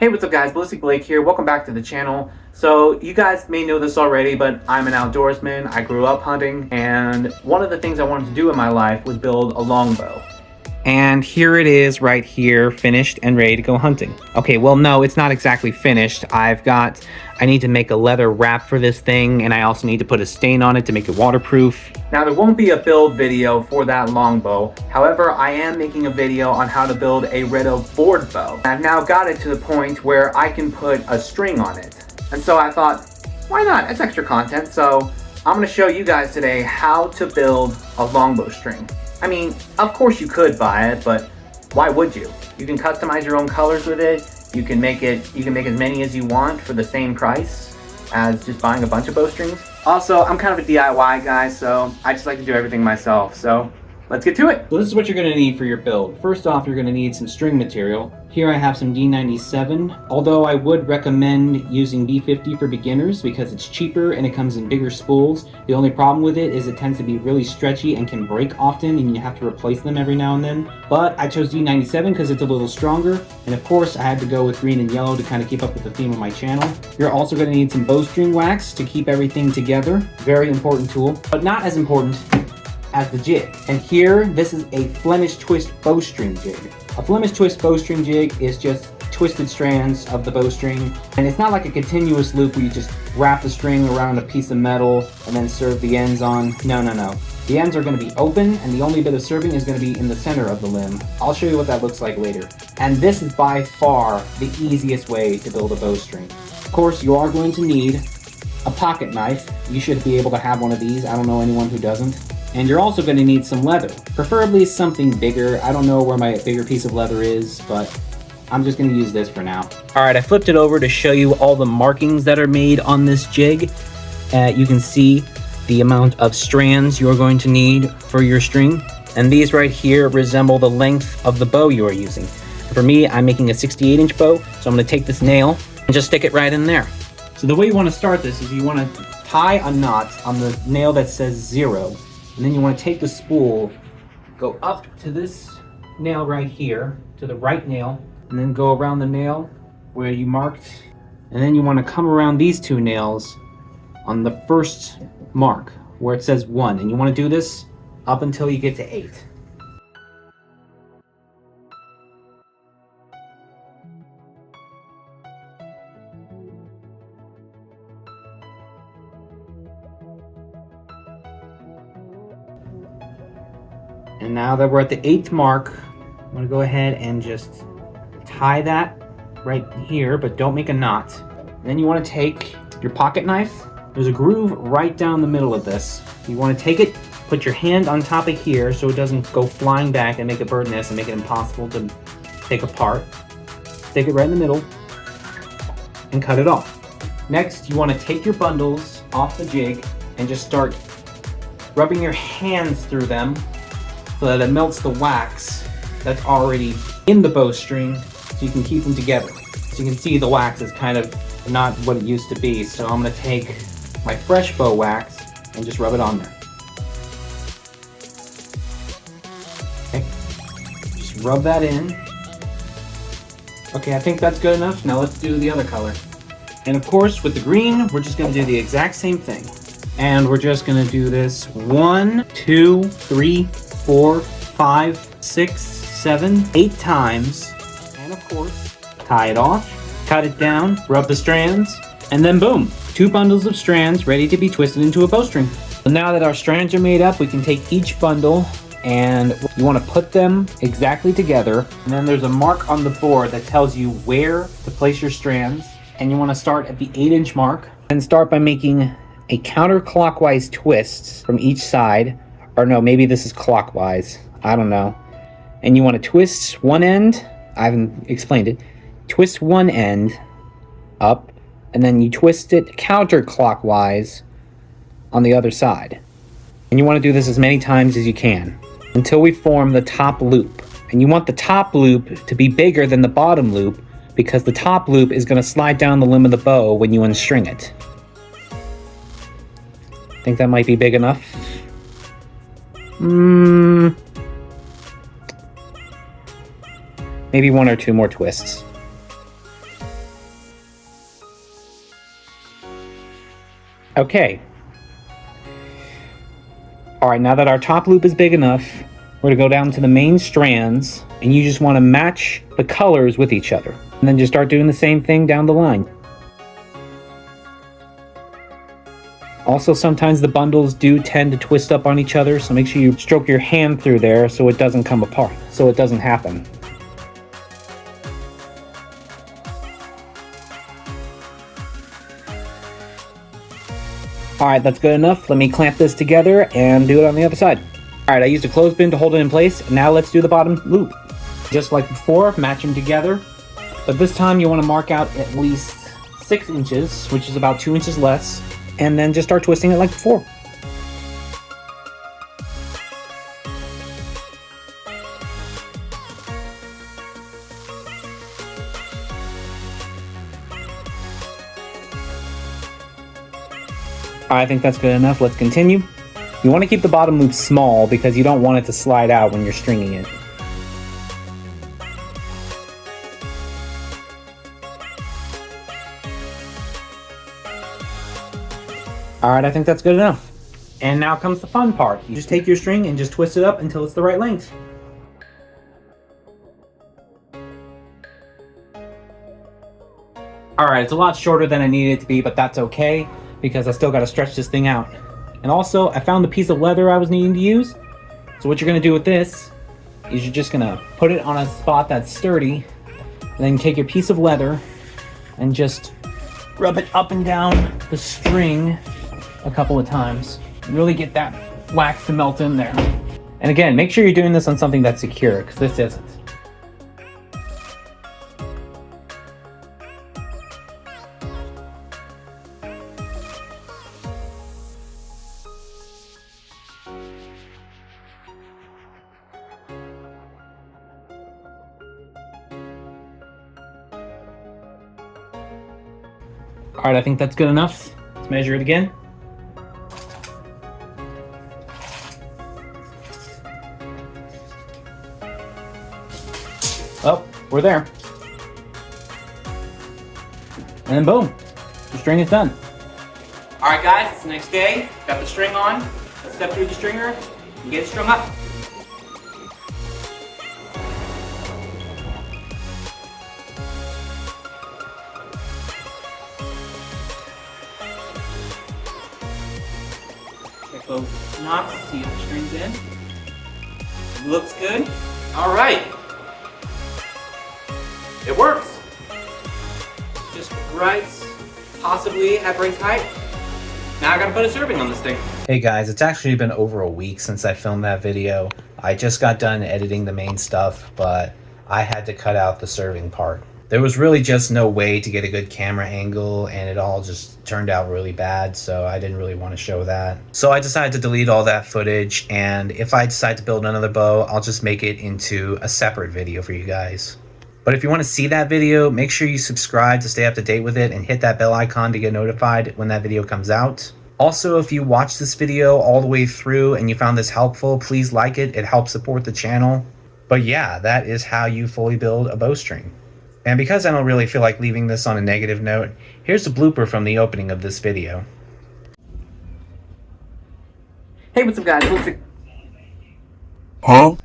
Hey, what's up guys, Ballistic Blake here, welcome back to the channel. So you guys may know this already, but I'm an outdoorsman. I grew up hunting, and one of the things I wanted to do in my life was build a longbow. And here it is right here, finished and ready to go hunting. Okay, well no, it's not exactly finished. I need to make a leather wrap for this thing, and I also need to put a stain on it to make it waterproof. Now there won't be a build video for that longbow. However, I am making a video on how to build a red oak board bow. I've now got it to the point where I can put a string on it. And so I thought, why not? It's extra content. So I'm gonna show you guys today how to build a longbow string. I mean, of course you could buy it, but why would you? You can customize your own colors with it. You can make as many as you want for the same price as just buying a bunch of bowstrings. Also, I'm kind of a DIY guy, so I just like to do everything myself. So let's get to it. So this is what you're gonna need for your build. First off, you're gonna need some string material. Here I have some D97, although I would recommend using D50 for beginners because it's cheaper and it comes in bigger spools. The only problem with it is it tends to be really stretchy and can break often, and you have to replace them every now and then. But I chose D97 because it's a little stronger, and of course I had to go with green and yellow to kind of keep up with the theme of my channel. You're also going to need some bowstring wax to keep everything together. Very important tool, but not as important as the jig. And here, this is a Flemish twist bowstring jig. A Flemish twist bowstring jig is just twisted strands of the bowstring, and it's not like a continuous loop where you just wrap the string around a piece of metal and then serve the ends on. No. The ends are going to be open, and the only bit of serving is going to be in the center of the limb. I'll show you what that looks like later. And this is by far the easiest way to build a bowstring. Of course, you are going to need a pocket knife. You should be able to have one of these. I don't know anyone who doesn't. And you're also going to need some leather, preferably something bigger. I don't know where my bigger piece of leather is, but I'm just going to use this for now. All right, I flipped it over to show you all the markings that are made on this jig. You can see the amount of strands you're going to need for your string. And these right here resemble the length of the bow you are using. For me, I'm making a 68-inch bow, so I'm going to take this nail and just stick it right in there. So the way you want to start this is you want to tie a knot on the nail that says 0. And then you want to take the spool, go up to this nail right here, to the right nail, and then go around the nail where you marked. And then you want to come around these two nails on the first mark where it says 1. And you want to do this up until you get to 8. And now that we're at the 8th mark, I'm going to go ahead and just tie that right here, but don't make a knot. And then you want to take your pocket knife. There's a groove right down the middle of this. You want to take it, put your hand on top of here so it doesn't go flying back and make a bird nest and make it impossible to take apart. Stick it right in the middle and cut it off. Next, you want to take your bundles off the jig and just start rubbing your hands through them so that it melts the wax that's already in the bowstring so you can keep them together. So you can see the wax is kind of not what it used to be. So I'm going to take my fresh bow wax and just rub it on there. Okay, just rub that in. Okay, I think that's good enough. Now let's do the other color. And of course, with the green, we're just going to do the exact same thing. And we're just going to do this 1, 2, 3, 4, 5, 6, 7, 8 times. And of course, tie it off, cut it down, rub the strands, and then boom, 2 bundles of strands ready to be twisted into a bowstring. So now that our strands are made up, we can take each bundle and you want to put them exactly together. And then there's a mark on the board that tells you where to place your strands. And you want to start at the 8-inch mark and start by making a counterclockwise twist from each side. Or no, maybe this is clockwise. I don't know. And you want to twist one end. I haven't explained it. Twist one end up, and then you twist it counterclockwise on the other side. And you want to do this as many times as you can until we form the top loop. And you want the top loop to be bigger than the bottom loop because the top loop is going to slide down the limb of the bow when you unstring it. Think that might be big enough? Maybe 1 or 2 more twists. Okay. Alright, now that our top loop is big enough, we're going to go down to the main strands, and you just want to match the colors with each other. And then just start doing the same thing down the line. Also, sometimes the bundles do tend to twist up on each other, so make sure you stroke your hand through there so it doesn't come apart, so it doesn't happen. Alright, that's good enough. Let me clamp this together and do it on the other side. Alright, I used a clothespin to hold it in place. Now let's do the bottom loop. Just like before, match them together. But this time you want to mark out at least 6 inches, which is about 2 inches less. And then just start twisting it like before. I think that's good enough. Let's continue. You want to keep the bottom loop small because you don't want it to slide out when you're stringing it. Alright, I think that's good enough. And now comes the fun part. You just take your string and just twist it up until it's the right length. Alright, it's a lot shorter than I needed it to be, but that's okay, because I still got to stretch this thing out. And also, I found the piece of leather I was needing to use. So what you're going to do with this is you're just going to put it on a spot that's sturdy, and then take your piece of leather and just rub it up and down the string a couple of times. Really get that wax to melt in there. And again, make sure you're doing this on something that's secure, because this isn't. Alright, I think that's good enough. Let's measure it again. Oh, we're there. And then boom, the string is done. Alright guys, it's the next day. Got the string on. Let's step through the stringer and get it strung up. Check both knots, see if the string's in. Looks good. Alright. It works. Just right, possibly at break height. Now I gotta put a serving on this thing. Hey guys, it's actually been over a week since I filmed that video. I just got done editing the main stuff, but I had to cut out the serving part. There was really just no way to get a good camera angle, and it all just turned out really bad, so I didn't really want to show that. So I decided to delete all that footage, and if I decide to build another bow, I'll just make it into a separate video for you guys. But if you want to see that video, make sure you subscribe to stay up to date with it and hit that bell icon to get notified when that video comes out. Also, if you watched this video all the way through and you found this helpful, please like it. It helps support the channel. But yeah, that is how you fully build a bowstring. And because I don't really feel like leaving this on a negative note, here's a blooper from the opening of this video. Hey, what's up guys? Huh?